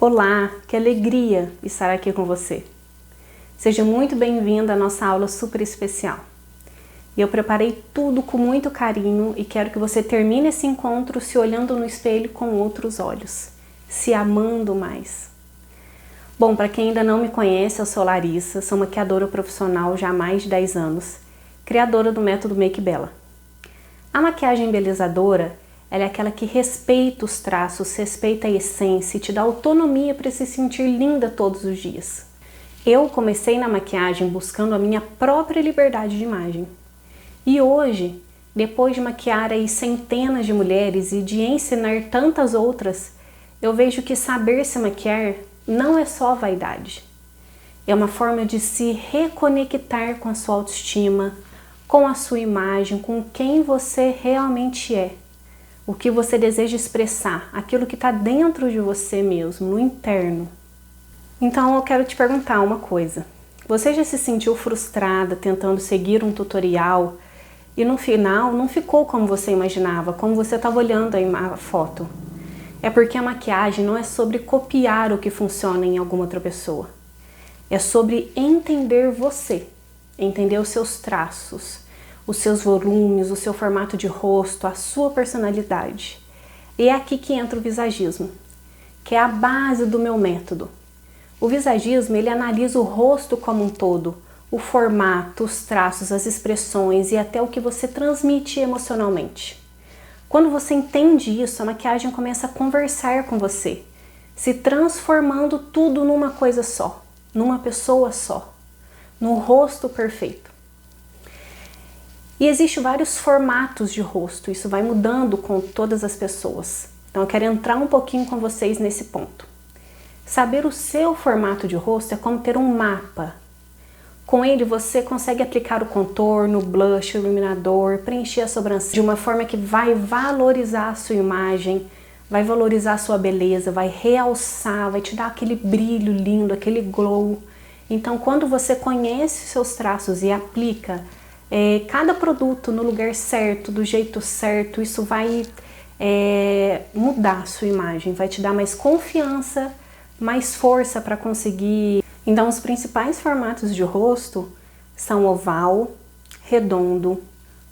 Olá, que alegria estar aqui com você. Seja muito bem-vindo à nossa aula super especial. Eu preparei tudo com muito carinho e quero que você termine esse encontro se olhando no espelho com outros olhos, se amando mais. Bom, para quem ainda não me conhece, eu sou Larissa, sou maquiadora profissional já há mais de 10 anos, criadora do método Make Bella. A maquiagem embelezadora ela é aquela que respeita os traços, respeita a essência e te dá autonomia para se sentir linda todos os dias. Eu comecei na maquiagem buscando a minha própria liberdade de imagem. E hoje, depois de maquiar aí centenas de mulheres e de ensinar tantas outras, eu vejo que saber se maquiar não é só vaidade. É uma forma de se reconectar com a sua autoestima, com a sua imagem, com quem você realmente é. O que você deseja expressar, aquilo que está dentro de você mesmo, no interno. Então eu quero te perguntar uma coisa. Você já se sentiu frustrada tentando seguir um tutorial e no final não ficou como você imaginava, como você estava olhando a foto? É porque a maquiagem não é sobre copiar o que funciona em alguma outra pessoa. É sobre entender você, entender os seus traços, os seus volumes, o seu formato de rosto, a sua personalidade. E é aqui que entra o visagismo, que é a base do meu método. O visagismo, ele analisa o rosto como um todo, o formato, os traços, as expressões e até o que você transmite emocionalmente. Quando você entende isso, a maquiagem começa a conversar com você, se transformando tudo numa coisa só, numa pessoa só, num rosto perfeito. E existem vários formatos de rosto, isso vai mudando com todas as pessoas. Então eu quero entrar um pouquinho com vocês nesse ponto. Saber o seu formato de rosto é como ter um mapa. Com ele você consegue aplicar o contorno, o blush, o iluminador, preencher a sobrancelha de uma forma que vai valorizar a sua imagem, vai valorizar a sua beleza, vai realçar, vai te dar aquele brilho lindo, aquele glow. Então quando você conhece seus traços e aplica cada produto no lugar certo, do jeito certo, isso vai mudar a sua imagem, vai te dar mais confiança, mais força para conseguir. Então os principais formatos de rosto são oval, redondo,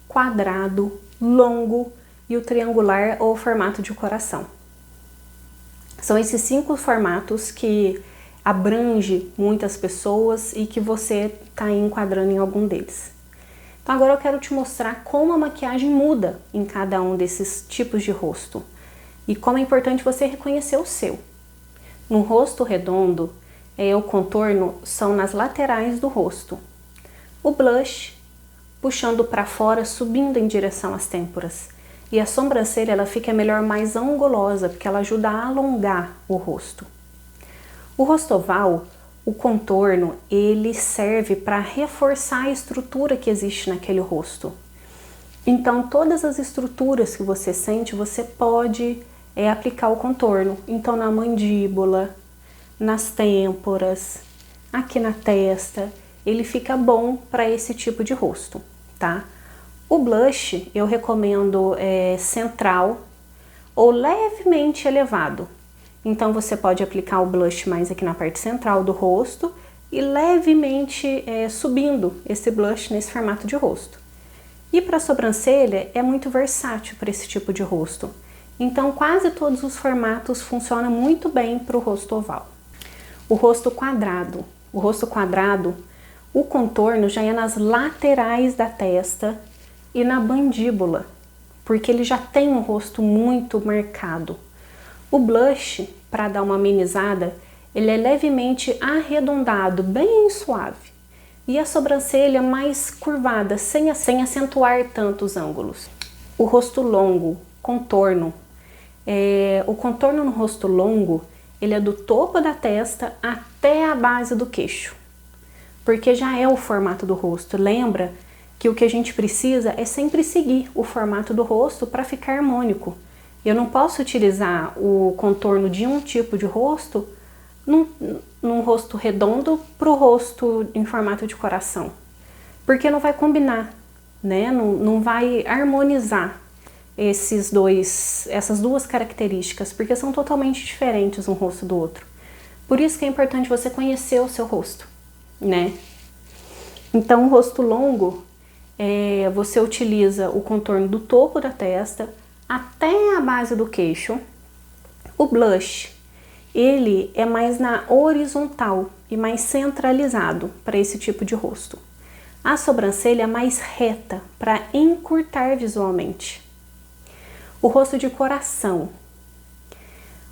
quadrado, longo e o triangular ou formato de coração. São esses 5 formatos que abrange muitas pessoas e que você está enquadrando em algum deles. Então agora eu quero te mostrar como a maquiagem muda em cada um desses tipos de rosto e como é importante você reconhecer o seu. No rosto redondo, o contorno são nas laterais do rosto. O blush puxando para fora, subindo em direção às têmporas. E a sobrancelha ela fica melhor mais angulosa, porque ela ajuda a alongar o rosto. O rosto oval, o contorno, ele serve para reforçar a estrutura que existe naquele rosto. Então, todas as estruturas que você sente, você pode aplicar o contorno. Então, na mandíbula, nas têmporas, aqui na testa, ele fica bom para esse tipo de rosto, tá? O blush, eu recomendo central ou levemente elevado. Então você pode aplicar o blush mais aqui na parte central do rosto e levemente subindo esse blush nesse formato de rosto. E para a sobrancelha é muito versátil para esse tipo de rosto. Então quase todos os formatos funcionam muito bem para o rosto oval. O rosto quadrado. O rosto quadrado, o contorno já é nas laterais da testa e na mandíbula, porque ele já tem um rosto muito marcado. O blush, para dar uma amenizada, ele é levemente arredondado, bem suave. E a sobrancelha mais curvada, sem acentuar tanto os ângulos. O rosto longo, contorno. O contorno no rosto longo, ele é do topo da testa até a base do queixo. Porque já é o formato do rosto. Lembra que o que a gente precisa é sempre seguir o formato do rosto para ficar harmônico. Eu não posso utilizar o contorno de um tipo de rosto num rosto redondo para o rosto em formato de coração. Porque não vai combinar, né? Não vai harmonizar essas duas características, porque são totalmente diferentes um rosto do outro. Por isso que é importante você conhecer o seu rosto, né? Então, o rosto longo, você utiliza o contorno do topo da testa até a base do queixo. O blush, ele é mais na horizontal e mais centralizado para esse tipo de rosto. A sobrancelha é mais reta para encurtar visualmente. O rosto de coração.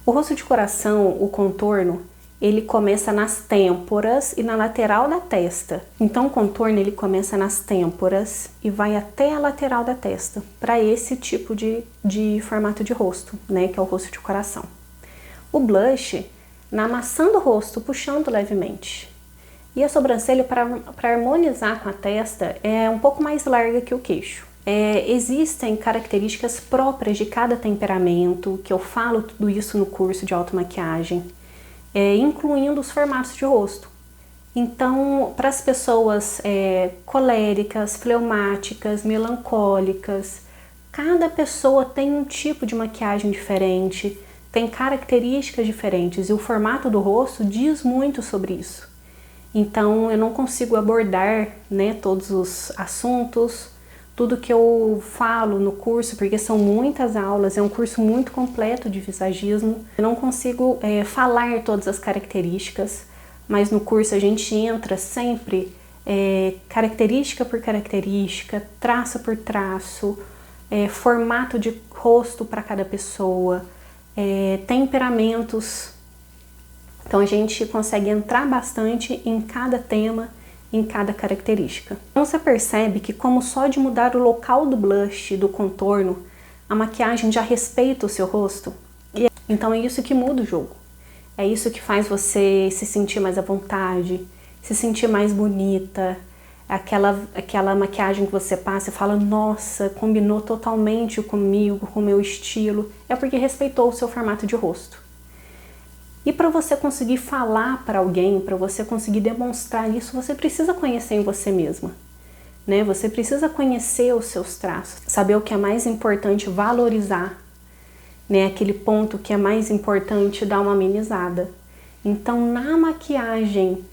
O rosto de coração, o contorno, ele começa nas têmporas e na lateral da testa. Então o contorno ele começa nas têmporas e vai até a lateral da testa, para esse tipo de formato de rosto, né, que é o rosto de coração. O blush, na maçã do rosto, puxando levemente. E a sobrancelha, para harmonizar com a testa, é um pouco mais larga que o queixo. Existem características próprias de cada temperamento, que eu falo tudo isso no curso de automaquiagem, incluindo os formatos de rosto. Então, para as pessoas coléricas, fleumáticas, melancólicas, cada pessoa tem um tipo de maquiagem diferente, tem características diferentes e o formato do rosto diz muito sobre isso. Então, eu não consigo abordar, né, todos os assuntos, tudo que eu falo no curso, porque são muitas aulas, é um curso muito completo de visagismo. Eu não consigo falar todas as características, mas no curso a gente entra sempre característica por característica, traço por traço, formato de rosto para cada pessoa, temperamentos. Então a gente consegue entrar bastante em cada tema, em cada característica. Então você percebe que como só de mudar o local do blush, do contorno, a maquiagem já respeita o seu rosto? Então é isso que muda o jogo. É isso que faz você se sentir mais à vontade, se sentir mais bonita. Aquela maquiagem que você passa e fala, nossa, combinou totalmente comigo, com o meu estilo. É porque respeitou o seu formato de rosto. E para você conseguir falar para alguém, para você conseguir demonstrar isso, você precisa conhecer em você mesma, né? Você precisa conhecer os seus traços, saber o que é mais importante, valorizar, né? Aquele ponto que é mais importante, dar uma amenizada. Então, na maquiagem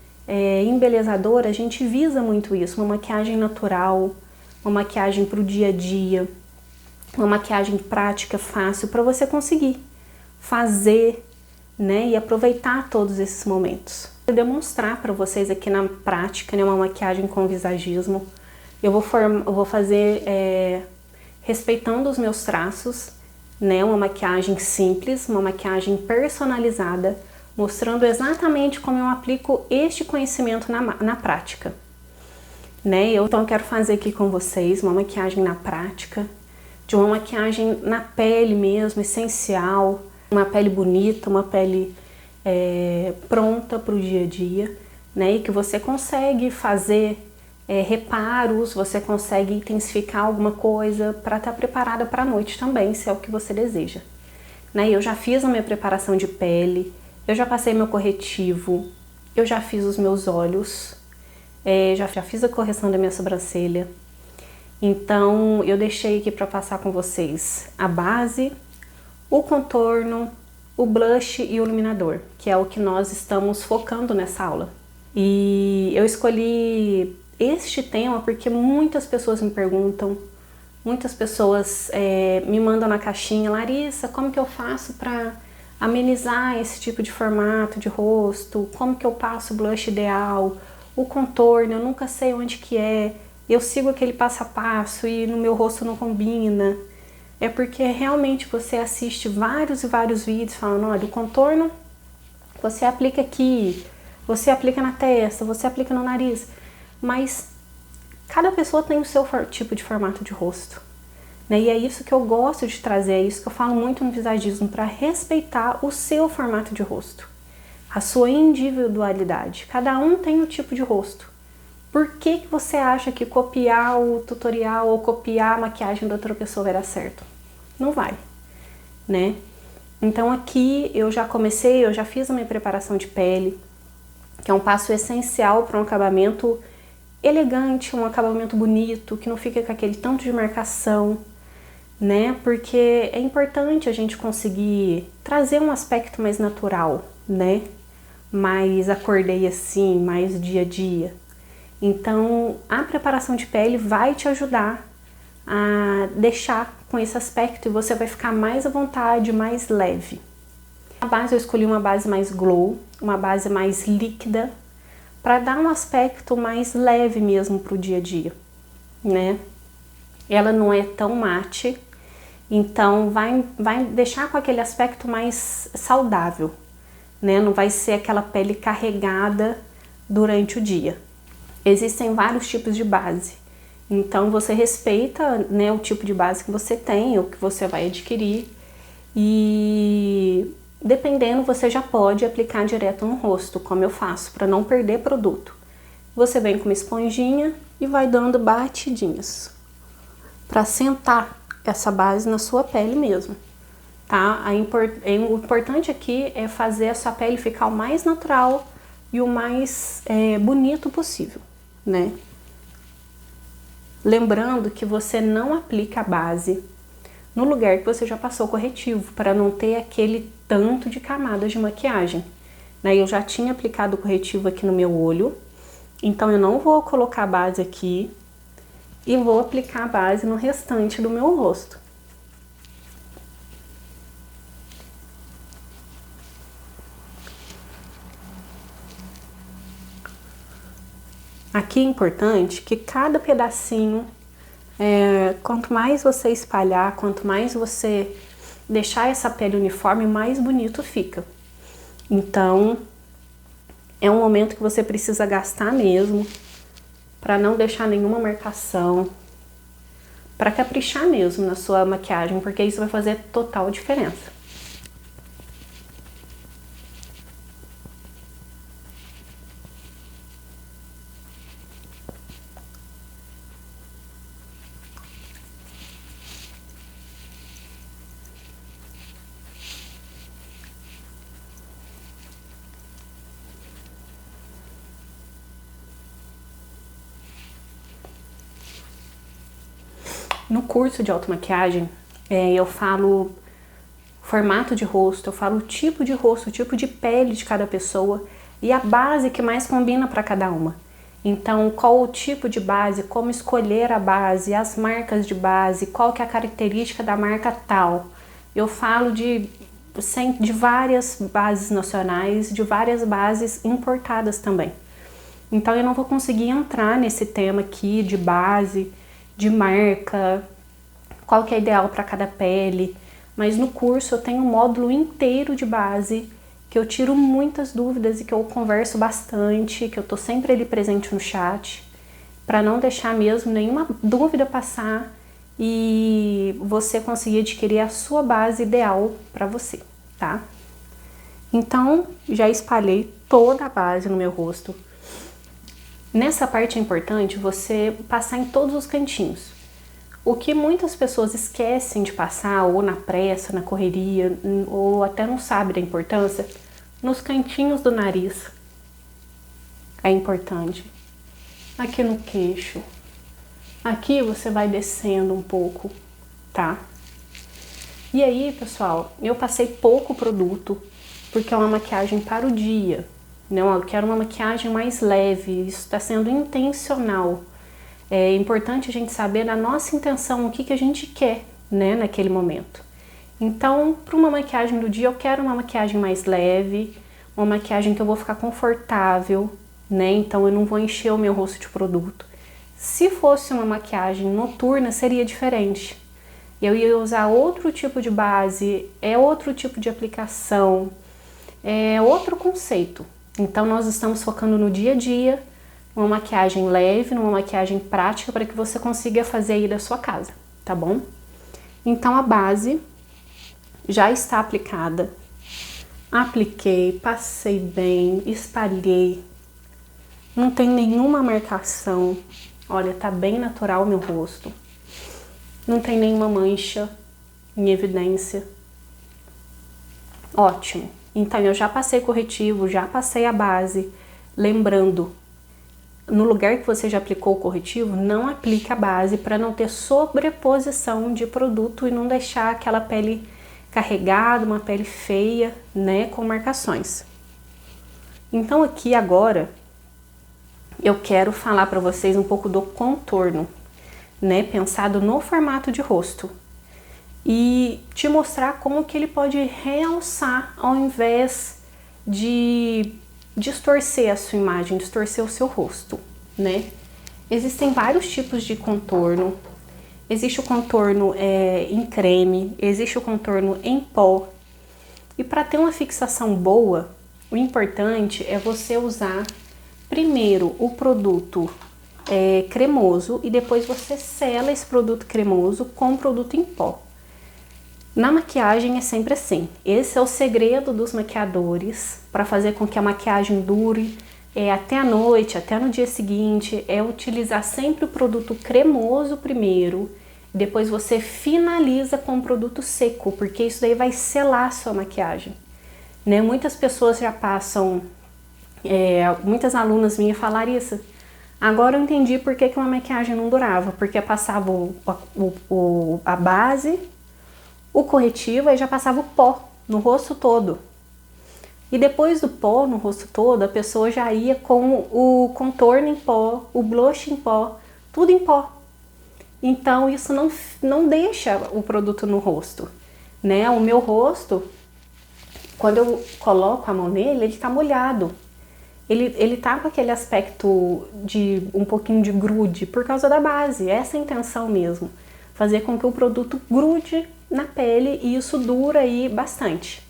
embelezadora, a gente visa muito isso, uma maquiagem natural, uma maquiagem para o dia a dia, uma maquiagem prática, fácil, para você conseguir fazer, né, e aproveitar todos esses momentos. Vou demonstrar para vocês aqui na prática, né, uma maquiagem com visagismo. Eu vou fazer respeitando os meus traços, né, uma maquiagem simples, uma maquiagem personalizada, mostrando exatamente como eu aplico este conhecimento na prática. Né? Então eu quero fazer aqui com vocês uma maquiagem na prática, de uma maquiagem na pele mesmo, essencial, uma pele bonita, uma pele pronta para o dia a dia, né? E que você consegue fazer reparos, você consegue intensificar alguma coisa para estar preparada para a noite também, se é o que você deseja. Né? Eu já fiz a minha preparação de pele, eu já passei meu corretivo, eu já fiz os meus olhos, já fiz a correção da minha sobrancelha. Então eu deixei aqui para passar com vocês a base, o contorno, o blush e o iluminador, que é o que nós estamos focando nessa aula. E eu escolhi este tema porque muitas pessoas me perguntam, muitas pessoas me mandam na caixinha, Larissa, como que eu faço para amenizar esse tipo de formato de rosto? Como que eu passo o blush ideal? O contorno, eu nunca sei onde que é, eu sigo aquele passo a passo e no meu rosto não combina. É porque realmente você assiste vários e vários vídeos falando, olha, o contorno você aplica aqui, você aplica na testa, você aplica no nariz, mas cada pessoa tem o seu tipo de formato de rosto, né? E é isso que eu gosto de trazer, é isso que eu falo muito no visagismo, para respeitar o seu formato de rosto, a sua individualidade. Cada um tem um tipo de rosto. Por que você acha que copiar o tutorial ou copiar a maquiagem da outra pessoa vai dar certo? Não vai, né? Então aqui eu já comecei, eu já fiz a minha preparação de pele, que é um passo essencial para um acabamento elegante, um acabamento bonito, que não fica com aquele tanto de marcação, né? Porque é importante a gente conseguir trazer um aspecto mais natural, né? mais acordei assim, mais dia a dia. Então, a preparação de pele vai te ajudar a deixar com esse aspecto e você vai ficar mais à vontade, mais leve. A base eu escolhi uma base mais glow, uma base mais líquida, para dar um aspecto mais leve mesmo para o dia a dia, né? Ela não é tão mate, então vai deixar com aquele aspecto mais saudável, né? Não vai ser aquela pele carregada durante o dia. Existem vários tipos de base, então você respeita, né, o tipo de base que você tem, o que você vai adquirir, e dependendo você já pode aplicar direto no rosto, como eu faço, para não perder produto. Você vem com uma esponjinha e vai dando batidinhas para sentar essa base na sua pele mesmo, tá? O importante aqui é fazer a sua pele ficar o mais natural e o mais bonito possível, né? Lembrando que você não aplica a base no lugar que você já passou corretivo, para não ter aquele tanto de camadas de maquiagem, né? Eu já tinha aplicado o corretivo aqui no meu olho, então eu não vou colocar a base aqui e vou aplicar a base no restante do meu rosto. Aqui é importante que cada pedacinho, quanto mais você espalhar, quanto mais você deixar essa pele uniforme, mais bonito fica. Então, é um momento que você precisa gastar mesmo, para não deixar nenhuma marcação, para caprichar mesmo na sua maquiagem, porque isso vai fazer total diferença. No curso de automaquiagem, eu falo formato de rosto, eu falo o tipo de rosto, o tipo de pele de cada pessoa e a base que mais combina para cada uma. Então, qual o tipo de base, como escolher a base, as marcas de base, qual que é a característica da marca tal. Eu falo de várias bases nacionais, de várias bases importadas também. Então, eu não vou conseguir entrar nesse tema aqui de base, de marca, qual que é ideal para cada pele, mas no curso eu tenho um módulo inteiro de base que eu tiro muitas dúvidas e que eu converso bastante, que eu tô sempre ali presente no chat, para não deixar mesmo nenhuma dúvida passar e você conseguir adquirir a sua base ideal para você, tá? Então, já espalhei toda a base no meu rosto. Nessa parte é importante você passar em todos os cantinhos. O que muitas pessoas esquecem de passar, ou na pressa, na correria, ou até não sabem da importância, nos cantinhos do nariz. É importante. Aqui no queixo. Aqui você vai descendo um pouco, tá? E aí, pessoal, eu passei pouco produto, porque é uma maquiagem para o dia. Não, eu quero uma maquiagem mais leve, isso está sendo intencional. É importante a gente saber da nossa intenção, o que a gente quer, né, naquele momento. Então, para uma maquiagem do dia, eu quero uma maquiagem mais leve, uma maquiagem que eu vou ficar confortável, né, então eu não vou encher o meu rosto de produto. Se fosse uma maquiagem noturna, seria diferente. Eu ia usar outro tipo de base, outro tipo de aplicação, outro conceito. Então, nós estamos focando no dia a dia, uma maquiagem leve, numa maquiagem prática para que você consiga fazer aí da sua casa, tá bom? Então, a base já está aplicada. Apliquei, passei bem, espalhei. Não tem nenhuma marcação. Olha, tá bem natural o meu rosto. Não tem nenhuma mancha em evidência. Ótimo. Então, eu já passei corretivo, já passei a base. Lembrando, no lugar que você já aplicou o corretivo, não aplique a base para não ter sobreposição de produto e não deixar aquela pele carregada, uma pele feia, né, com marcações. Então aqui agora eu quero falar para vocês um pouco do contorno, né, pensado no formato de rosto, e te mostrar como que ele pode realçar ao invés de distorcer a sua imagem, distorcer o seu rosto, né? Existem vários tipos de contorno. Existe o contorno em creme, existe o contorno em pó. E para ter uma fixação boa, o importante é você usar primeiro o produto cremoso e depois você sela esse produto cremoso com o produto em pó. Na maquiagem é sempre assim. Esse é o segredo dos maquiadores para fazer com que a maquiagem dure até a noite, até no dia seguinte, é utilizar sempre o produto cremoso primeiro, depois você finaliza com o produto seco, porque isso daí vai selar a sua maquiagem, né? Muitas pessoas já passam, muitas alunas minhas falaram isso. Agora eu entendi por que uma maquiagem não durava, porque passava a base, o corretivo, aí já passava o pó no rosto todo. E depois do pó no rosto todo, a pessoa já ia com o contorno em pó, o blush em pó, tudo em pó. Então isso não deixa o produto no rosto, né? O meu rosto, quando eu coloco a mão nele, ele tá molhado. Ele tá com aquele aspecto de um pouquinho de grude por causa da base. Essa é a intenção mesmo. Fazer com que o produto grude na pele e isso dura aí bastante.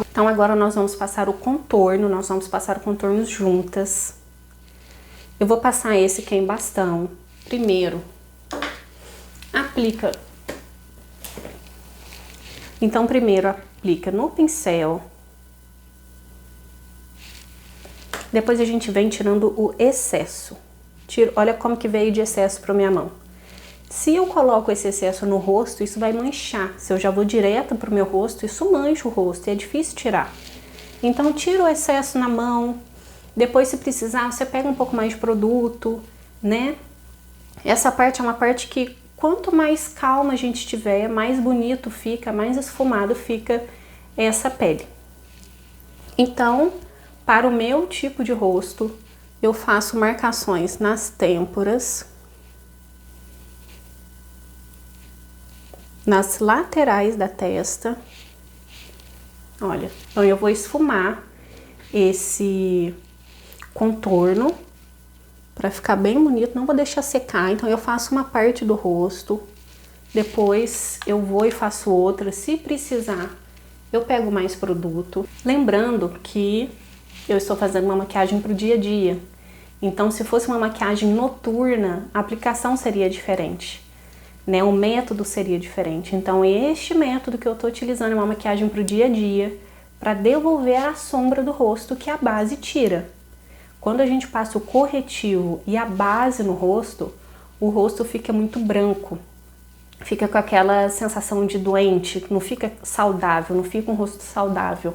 Então agora nós vamos passar o contorno, nós vamos passar o contorno juntas. Eu vou passar esse que é em bastão. Primeiro, aplica. Então primeiro aplica no pincel. Depois a gente vem tirando o excesso. Olha como que veio de excesso para minha mão. Se eu coloco esse excesso no rosto, isso vai manchar. Se eu já vou direto pro meu rosto, isso mancha o rosto e é difícil tirar. Então tira o excesso na mão, depois se precisar você pega um pouco mais de produto, né? Essa parte é uma parte que quanto mais calma a gente tiver, mais bonito fica, mais esfumado fica essa pele. Então, para o meu tipo de rosto, eu faço marcações nas têmporas, nas laterais da testa. Olha, então eu vou esfumar esse contorno para ficar bem bonito, não vou deixar secar. Então eu faço uma parte do rosto, depois eu vou e faço outra. Se precisar, eu pego mais produto. Lembrando que eu estou fazendo uma maquiagem para o dia a dia. Então se fosse uma maquiagem noturna, a aplicação seria diferente, né? O método seria diferente. Então este método que eu estou utilizando é uma maquiagem para o dia a dia, para devolver a sombra do rosto que a base tira. Quando a gente passa o corretivo e a base no rosto, o rosto fica muito branco, fica com aquela sensação de doente, não fica saudável, não fica um rosto saudável.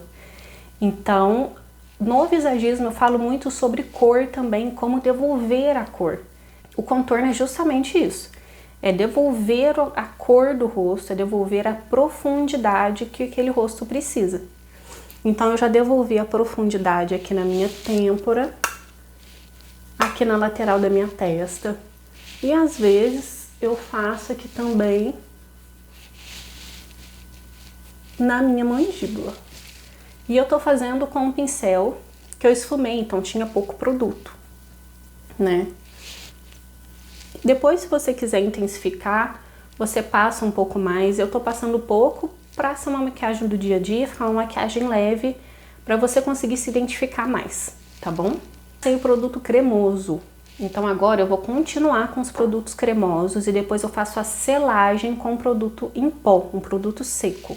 Então no visagismo eu falo muito sobre cor também, como devolver a cor. O contorno é justamente isso. É devolver a cor do rosto, é devolver a profundidade que aquele rosto precisa. Então eu já devolvi a profundidade aqui na minha têmpora, aqui na lateral da minha testa. E às vezes eu faço aqui também na minha mandíbula. E eu tô fazendo com um pincel que eu esfumei, então tinha pouco produto, né? Depois, se você quiser intensificar, você passa um pouco mais. Eu tô passando pouco pra ser uma maquiagem do dia a dia, ficar uma maquiagem leve, pra você conseguir se identificar mais, tá bom? Tem o produto cremoso. Então agora eu vou continuar com os produtos cremosos e depois eu faço a selagem com o produto em pó, um produto seco.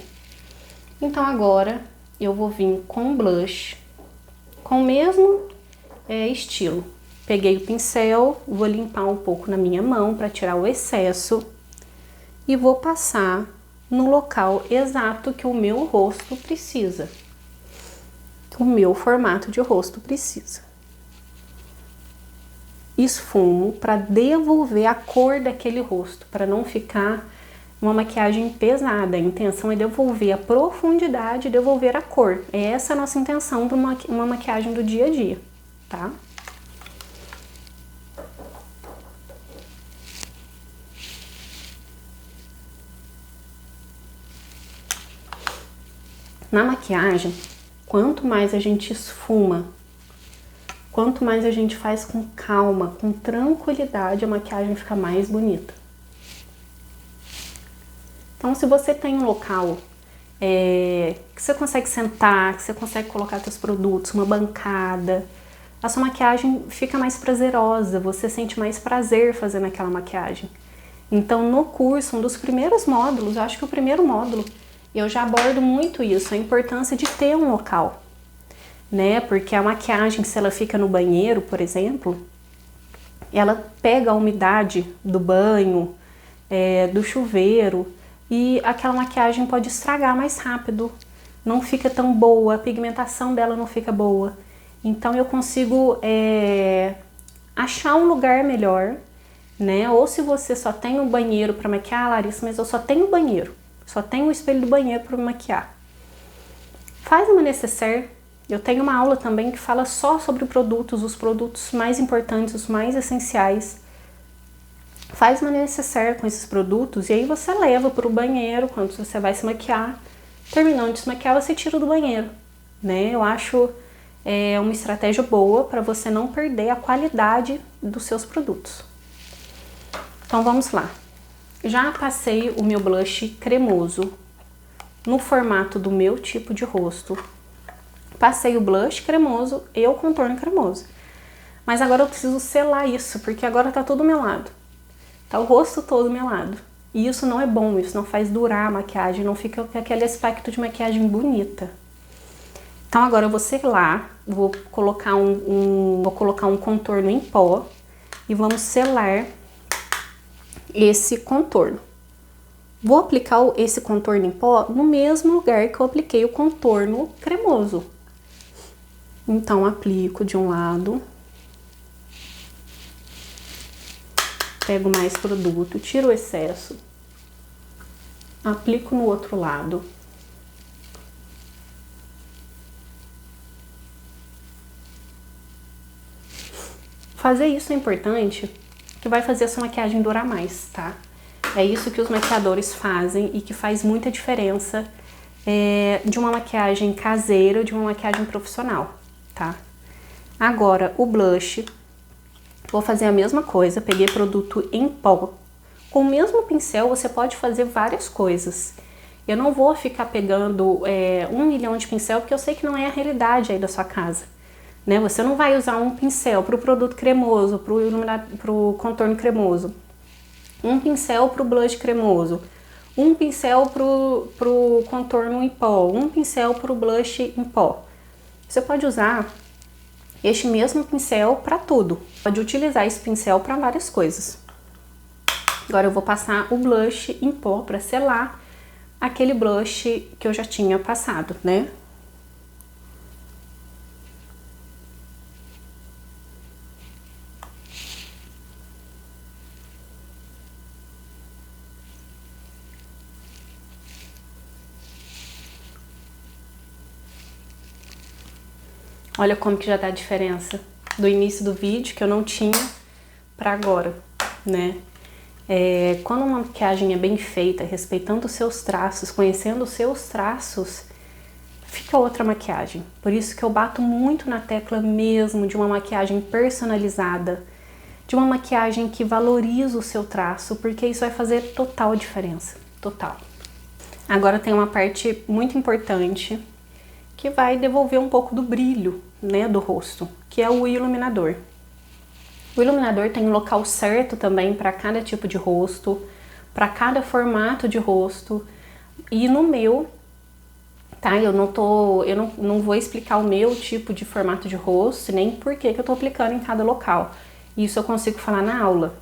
Então agora eu vou vir com blush, com o mesmo estilo. Peguei o pincel, vou limpar um pouco na minha mão para tirar o excesso e vou passar no local exato que o meu rosto precisa, o meu formato de rosto precisa. Esfumo para devolver a cor daquele rosto, para não ficar uma maquiagem pesada. A intenção é devolver a profundidade, devolver a cor. Essa é a nossa intenção para uma maquiagem do dia a dia, tá? Na maquiagem, quanto mais a gente esfuma, quanto mais a gente faz com calma, com tranquilidade, a maquiagem fica mais bonita. Então, se você tem um local que você consegue sentar, que você consegue colocar seus produtos, uma bancada, a sua maquiagem fica mais prazerosa, você sente mais prazer fazendo aquela maquiagem. Então, no curso, um dos primeiros módulos, eu acho que o primeiro módulo, eu já abordo muito isso, a importância de ter um local, né? Porque a maquiagem, se ela fica no banheiro, por exemplo, ela pega a umidade do banho, do chuveiro, e aquela maquiagem pode estragar mais rápido, não fica tão boa, a pigmentação dela não fica boa. Então eu consigo achar um lugar melhor, né? Ou se você só tem um banheiro para maquiar, Larissa, mas eu só tenho banheiro. Só tenho o espelho do banheiro para me maquiar. Faz uma necessaire. Eu tenho uma aula também que fala só sobre produtos, os produtos mais importantes, os mais essenciais. Faz uma necessaire com esses produtos e aí você leva para o banheiro quando você vai se maquiar. Terminando de se maquiar, você tira do banheiro, né? Eu acho uma estratégia boa para você não perder a qualidade dos seus produtos. Então vamos lá. Já passei o meu blush cremoso no formato do meu tipo de rosto. Passei o blush cremoso e o contorno cremoso. Mas agora eu preciso selar isso, porque agora tá tudo melado. Tá o rosto todo melado. E isso não é bom, isso não faz durar a maquiagem, não fica com aquele aspecto de maquiagem bonita. Então agora eu vou selar, vou colocar um contorno em pó e vamos selar esse contorno. Vou aplicar esse contorno em pó no mesmo lugar que eu apliquei o contorno cremoso. Então, aplico de um lado, pego mais produto, tiro o excesso, aplico no outro lado. Fazer isso é importante, que vai fazer essa maquiagem durar mais, tá? É isso que os maquiadores fazem e que faz muita diferença de uma maquiagem caseira ou de uma maquiagem profissional, tá? Agora, o blush, vou fazer a mesma coisa, peguei produto em pó. Com o mesmo pincel, você pode fazer várias coisas. Eu não vou ficar pegando 1 milhão de pincel, porque eu sei que não é a realidade aí da sua casa. Né? Você não vai usar um pincel para o produto cremoso, para o contorno cremoso, um pincel para o blush cremoso, um pincel para o contorno em pó, um pincel para o blush em pó. Você pode usar este mesmo pincel para tudo, pode utilizar esse pincel para várias coisas. Agora eu vou passar o blush em pó para selar aquele blush que eu já tinha passado, né? Olha como que já dá a diferença do início do vídeo, que eu não tinha, para agora, né? Quando uma maquiagem é bem feita, respeitando os seus traços, conhecendo os seus traços, fica outra maquiagem. Por isso que eu bato muito na tecla mesmo de uma maquiagem personalizada, de uma maquiagem que valoriza o seu traço, porque isso vai fazer total diferença, total. Agora tem uma parte muito importante que vai devolver um pouco do brilho, né, do rosto, que é o iluminador. O iluminador tem um local certo também para cada tipo de rosto, para cada formato de rosto. E no meu, tá? Eu não vou explicar o meu tipo de formato de rosto, nem por que eu tô aplicando em cada local. Isso eu consigo falar na aula.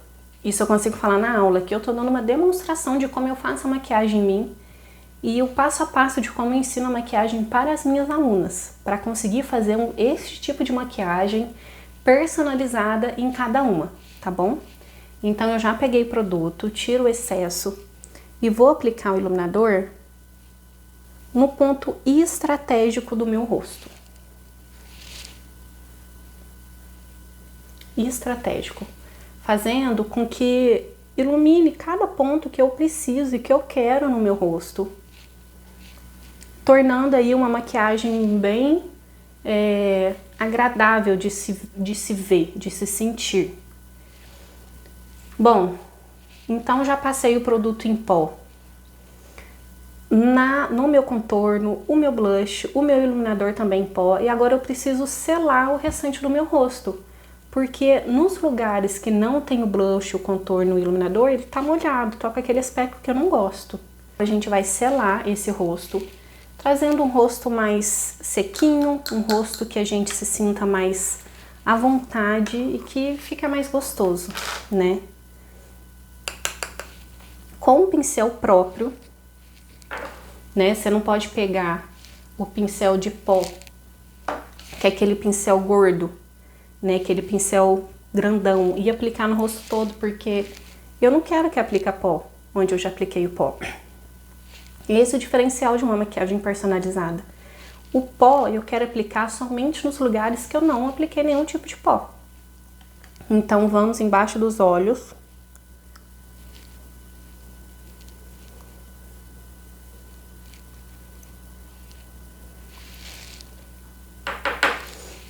Que eu tô dando uma demonstração de como eu faço a maquiagem em mim e o passo a passo de como eu ensino a maquiagem para as minhas alunas, para conseguir fazer esse tipo de maquiagem personalizada em cada uma, tá bom? Então eu já peguei produto, tiro o excesso e vou aplicar o iluminador no ponto estratégico do meu rosto. Estratégico, fazendo com que ilumine cada ponto que eu preciso e que eu quero no meu rosto, tornando aí uma maquiagem bem agradável de se ver, de se sentir. Bom, então já passei o produto em pó no meu contorno, o meu blush, o meu iluminador também em pó, e agora eu preciso selar o restante do meu rosto, porque nos lugares que não tem o blush, o contorno, o iluminador, ele tá molhado, tá com aquele aspecto que eu não gosto. A gente vai selar esse rosto, trazendo um rosto mais sequinho, um rosto que a gente se sinta mais à vontade e que fica mais gostoso, né? Com um pincel próprio, né? Você não pode pegar o pincel de pó, que é aquele pincel gordo, né? Aquele pincel grandão, e aplicar no rosto todo, porque eu não quero que aplique pó onde eu já apliquei o pó. Esse é o diferencial de uma maquiagem personalizada. O pó eu quero aplicar somente nos lugares que eu não apliquei nenhum tipo de pó. Então vamos embaixo dos olhos.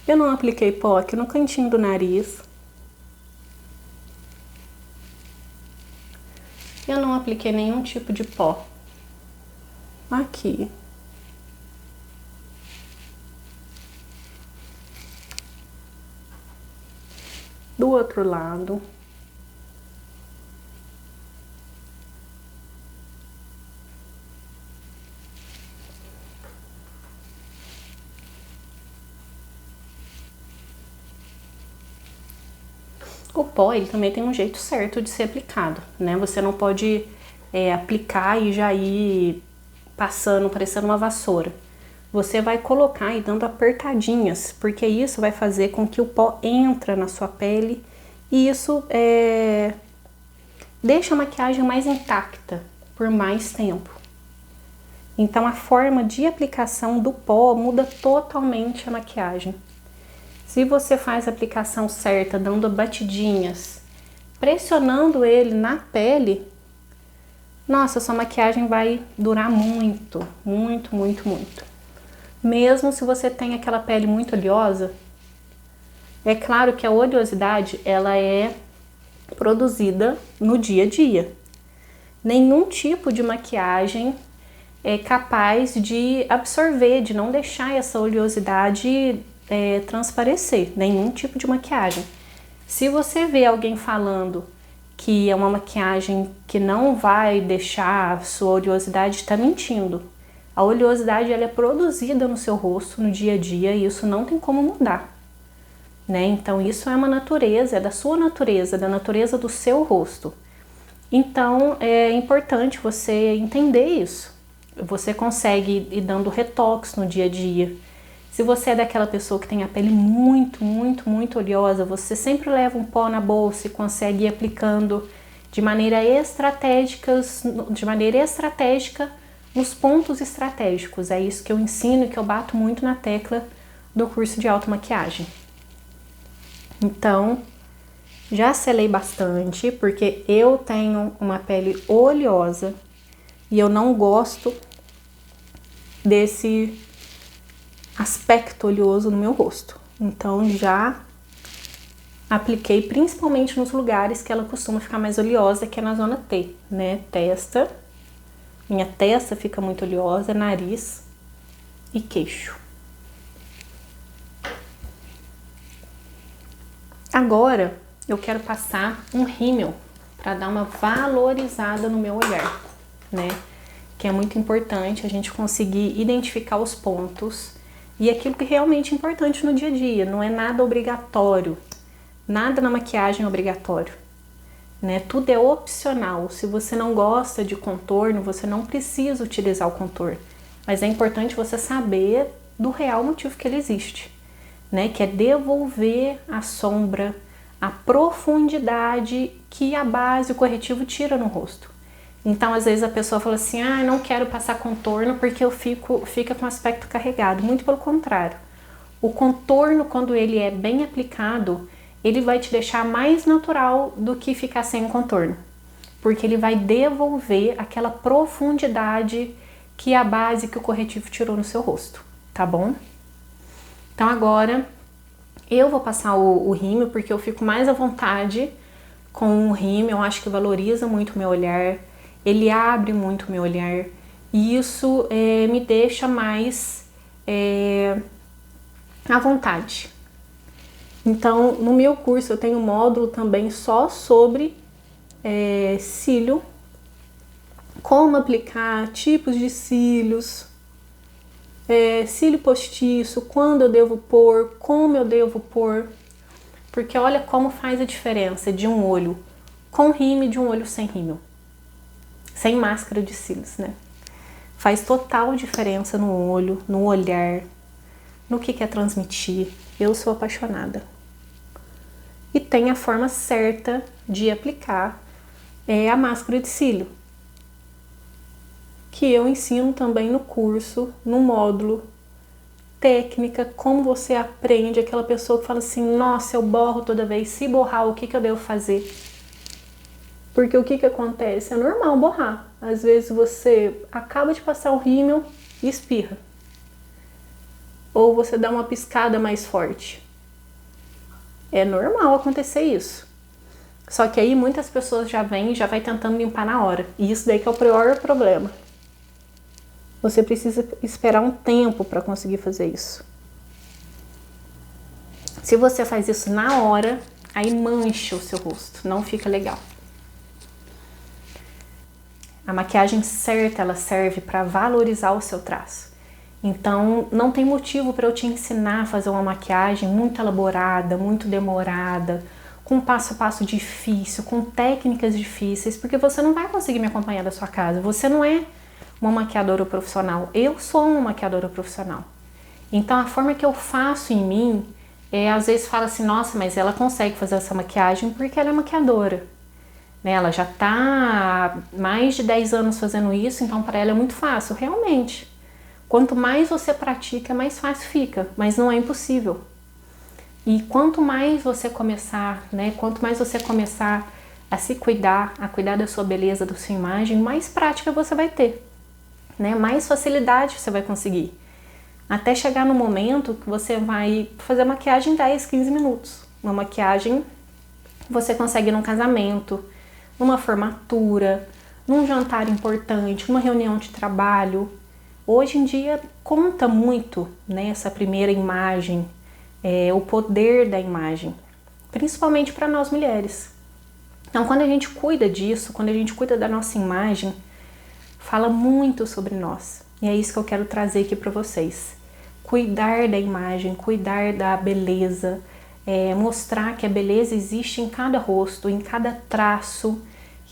Eu não apliquei pó aqui no cantinho do nariz. Eu não apliquei nenhum tipo de pó aqui. Do outro lado. O pó, ele também tem um jeito certo de ser aplicado, né? Você não pode aplicar e já ir passando, parecendo uma vassoura. Você vai colocar e dando apertadinhas, porque isso vai fazer com que o pó entre na sua pele e isso deixa a maquiagem mais intacta por mais tempo. Então a forma de aplicação do pó muda totalmente a maquiagem. Se você faz a aplicação certa, dando batidinhas, pressionando ele na pele, nossa, sua maquiagem vai durar muito, muito, muito, muito. Mesmo se você tem aquela pele muito oleosa, é claro que a oleosidade, ela é produzida no dia a dia. Nenhum tipo de maquiagem é capaz de absorver, de não deixar essa oleosidade transparecer, nenhum tipo de maquiagem. Se você vê alguém falando que é uma maquiagem que não vai deixar a sua oleosidade, está mentindo. A oleosidade, ela é produzida no seu rosto no dia a dia e isso não tem como mudar, né? Então isso é uma natureza, é da sua natureza, da natureza do seu rosto. Então é importante você entender isso. Você consegue ir dando retoques no dia a dia. Se você é daquela pessoa que tem a pele muito, muito, muito oleosa, você sempre leva um pó na bolsa e consegue ir aplicando de maneira estratégica nos pontos estratégicos. É isso que eu ensino e que eu bato muito na tecla do curso de automaquiagem. Então, já selei bastante, porque eu tenho uma pele oleosa e eu não gosto desse aspecto oleoso no meu rosto. Então já apliquei principalmente nos lugares que ela costuma ficar mais oleosa, que é na zona T, né? Testa. Minha testa fica muito oleosa, nariz e queixo. Agora eu quero passar um rímel para dar uma valorizada no meu olhar, né? Que é muito importante a gente conseguir identificar os pontos e aquilo que é realmente importante no dia a dia. Não é nada obrigatório, nada na maquiagem é obrigatório, né? Tudo é opcional. Se você não gosta de contorno, você não precisa utilizar o contorno, mas é importante você saber do real motivo que ele existe, né? Que é devolver a sombra, a profundidade que a base, o corretivo tira no rosto. Então, às vezes a pessoa fala assim, ah, não quero passar contorno porque fica com aspecto carregado. Muito pelo contrário. O contorno, quando ele é bem aplicado, ele vai te deixar mais natural do que ficar sem contorno. Porque ele vai devolver aquela profundidade que a base que o corretivo tirou no seu rosto, tá bom? Então agora eu vou passar o rímel porque eu fico mais à vontade com o rímel, eu acho que valoriza muito o meu olhar, ele abre muito o meu olhar e isso me deixa mais à vontade. Então, no meu curso eu tenho um módulo também só sobre cílio, como aplicar tipos de cílios, cílio postiço, quando eu devo pôr, como eu devo pôr, porque olha como faz a diferença de um olho com rímel e de um olho sem rímel, sem máscara de cílios, né? Faz total diferença no olho, no olhar, no que quer transmitir. Eu sou apaixonada. E tem a forma certa de aplicar a máscara de cílio, que eu ensino também no curso, no módulo, técnica, como você aprende, aquela pessoa que fala assim, nossa, eu borro toda vez, se borrar, o que eu devo fazer? Porque o que acontece? É normal borrar. Às vezes você acaba de passar o rímel e espirra. Ou você dá uma piscada mais forte. É normal acontecer isso. Só que aí muitas pessoas já vêm e já vai tentando limpar na hora. E isso daí que é o pior problema. Você precisa esperar um tempo para conseguir fazer isso. Se você faz isso na hora, aí mancha o seu rosto, não fica legal. A maquiagem certa, ela serve para valorizar o seu traço. Então, não tem motivo para eu te ensinar a fazer uma maquiagem muito elaborada, muito demorada, com passo a passo difícil, com técnicas difíceis, porque você não vai conseguir me acompanhar da sua casa. Você não é uma maquiadora profissional. Eu sou uma maquiadora profissional. Então, a forma que eu faço em mim, às vezes fala assim, nossa, mas ela consegue fazer essa maquiagem porque ela é maquiadora. Ela já está há mais de 10 anos fazendo isso, então para ela é muito fácil, realmente. Quanto mais você pratica, mais fácil fica, mas não é impossível. E quanto mais você começar, quanto mais você começar a se cuidar, a cuidar da sua beleza, da sua imagem, mais prática você vai ter, mais facilidade você vai conseguir. Até chegar no momento que você vai fazer maquiagem em 10, 15 minutos. Uma maquiagem você consegue num casamento, numa formatura, num jantar importante, numa reunião de trabalho. Hoje em dia conta muito essa primeira imagem, o poder da imagem, principalmente para nós mulheres. Então, quando a gente cuida disso, quando a gente cuida da nossa imagem, fala muito sobre nós. E é isso que eu quero trazer aqui para vocês. Cuidar da imagem, cuidar da beleza, mostrar que a beleza existe em cada rosto, em cada traço.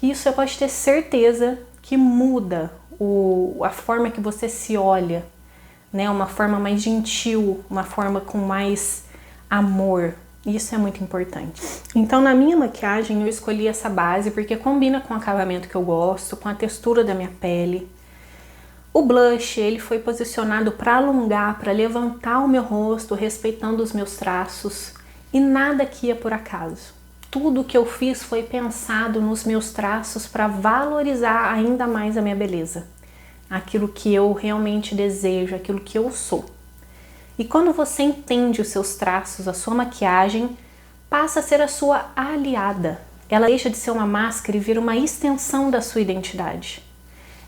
E isso você pode ter certeza que muda a forma que você se olha, uma forma mais gentil, uma forma com mais amor. Isso é muito importante. Então, na minha maquiagem, eu escolhi essa base porque combina com o acabamento que eu gosto, com a textura da minha pele. O blush, ele foi posicionado para alongar, para levantar o meu rosto, respeitando os meus traços. E nada aqui é por acaso. Tudo que eu fiz foi pensado nos meus traços para valorizar ainda mais a minha beleza. Aquilo que eu realmente desejo, aquilo que eu sou. E quando você entende os seus traços, a sua maquiagem passa a ser a sua aliada. Ela deixa de ser uma máscara e vira uma extensão da sua identidade.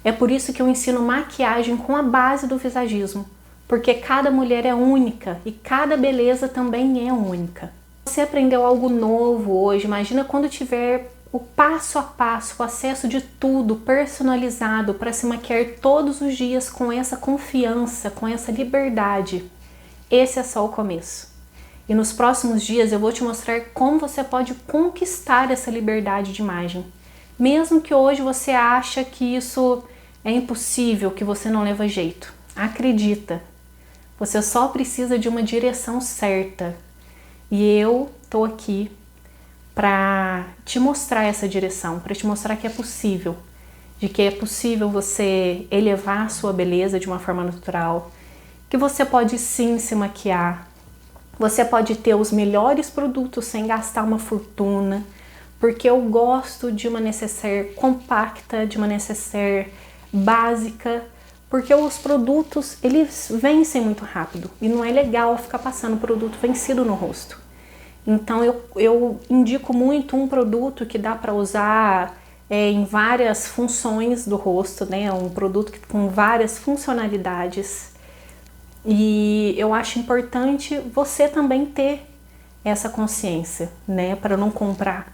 É por isso que eu ensino maquiagem com a base do visagismo, porque cada mulher é única e cada beleza também é única. Você aprendeu algo novo hoje, imagina quando tiver o passo a passo, o acesso de tudo personalizado para se maquiar todos os dias com essa confiança, com essa liberdade. Esse é só o começo. E nos próximos dias eu vou te mostrar como você pode conquistar essa liberdade de imagem. Mesmo que hoje você acha que isso é impossível, que você não leva jeito. Acredita, você só precisa de uma direção certa. E eu tô aqui para te mostrar essa direção, para te mostrar que é possível. de que é possível você elevar a sua beleza de uma forma natural, que você pode sim se maquiar, você pode ter os melhores produtos sem gastar uma fortuna, porque eu gosto de uma necessaire compacta, de uma necessaire básica, porque os produtos, eles vencem muito rápido e não é legal ficar passando produto vencido no rosto. Então eu indico muito um produto que dá para usar em várias funções do rosto, né? Um produto com várias funcionalidades. E eu acho importante você também ter essa consciência, né? Para não comprar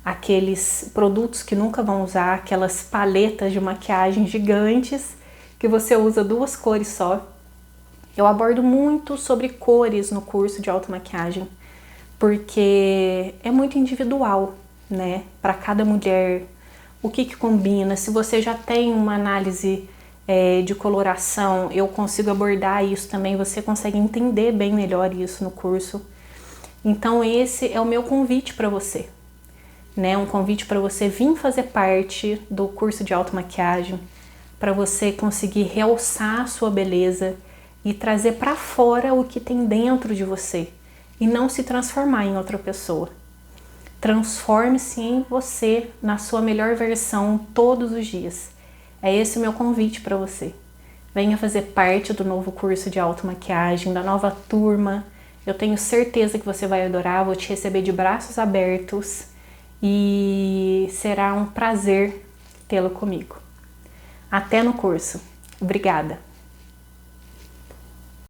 aqueles produtos que nunca vão usar, aquelas paletas de maquiagem gigantes que você usa 2 cores só. Eu abordo muito sobre cores no curso de automaquiagem, porque é muito individual, né? Para cada mulher, o que combina. Se você já tem uma análise de coloração, eu consigo abordar isso também, você consegue entender bem melhor isso no curso. Então esse é o meu convite para você, né? Um convite para você vir fazer parte do curso de automaquiagem, para você conseguir realçar a sua beleza e trazer para fora o que tem dentro de você e não se transformar em outra pessoa. Transforme-se em você, na sua melhor versão todos os dias. É esse o meu convite para você. Venha fazer parte do novo curso de automaquiagem, da nova turma. Eu tenho certeza que você vai adorar, vou te receber de braços abertos e será um prazer tê-lo comigo. Até no curso. Obrigada!